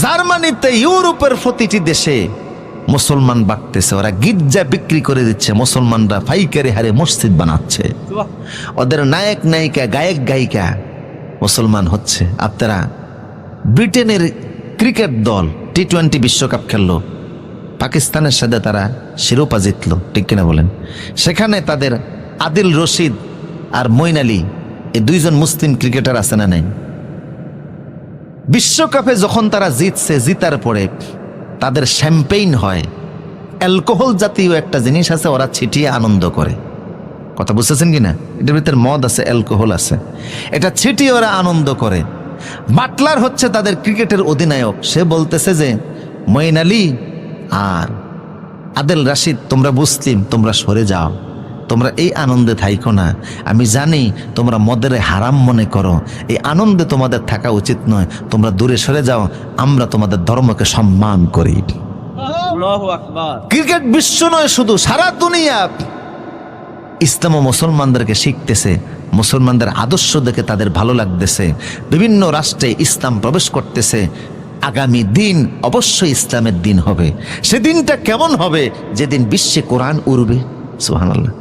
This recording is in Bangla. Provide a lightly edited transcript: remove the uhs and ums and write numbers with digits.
জার্মানিতে, ইউরোপের প্রতিটি দেশে মুসলমান বাড়তেছে, ওরা গির্জা বিক্রি করে দিচ্ছে, মুসলমানরা পাইকারি হারে মসজিদ বানাচ্ছে, ওদের নায়ক নায়িকা গায়ক গায়িকা মুসলমান হচ্ছে। আপনারা ব্রিটেনের ক্রিকেট দল টি-20 বিশ্বকাপ খেললো, পাকিস্তানের সাথে তারা শিরোপা জিতলো, ঠিক কিনা বলেন? সেখানে তাদের আদিল রশিদ আর মঈন আলী, এই দুইজন মুসলিম ক্রিকেটার আছে না নাই? বিশ্বকাপে যখন তারা জিতছে, জিতার পরে তাদের শ্যাম্পেইন হয়, অ্যালকোহল জাতীয় একটা জিনিস আছে, ওরা ছিটিয়ে আনন্দ করে। কথা বুঝতেছেন কিনা? এটার ভিতরে মদ আছে, অ্যালকোহল আছে, এটা ছিটিয়ে ওরা আনন্দ করে। বাটলার হচ্ছে তাদের ক্রিকেটের অধিনায়ক, সে বলতেছে যে মঈন আলী আর আদিল রশিদ, তোমরা মুসলিম, তোমরা সরে যাও, তোমরা এই আনন্দে থাইকো না, আমি জানি তোমরা মদের হারাম মনে করো, এই আনন্দে তোমাদের থাকা উচিত নয়, তোমরা দূরে সরে যাও, আমরা তোমাদের ধর্মকে সম্মান করি। আল্লাহু আকবার। ক্রিকেট বিশ্ব নয়, শুধু সারা দুনিয়া ইসলাম ও মুসলমানদেরকে শিখতেছে, মুসলমানদের আদর্শ দেখে তাদের ভালো লাগতেছে, বিভিন্ন রাষ্ট্রে ইসলাম প্রবেশ করতেছে। আগামী দিন অবশ্যই ইসলামের দিন হবে। সেদিনটা কেমন হবে? যেদিন বিশ্বে কোরআন উড়বে। সুবহানাল্লাহ।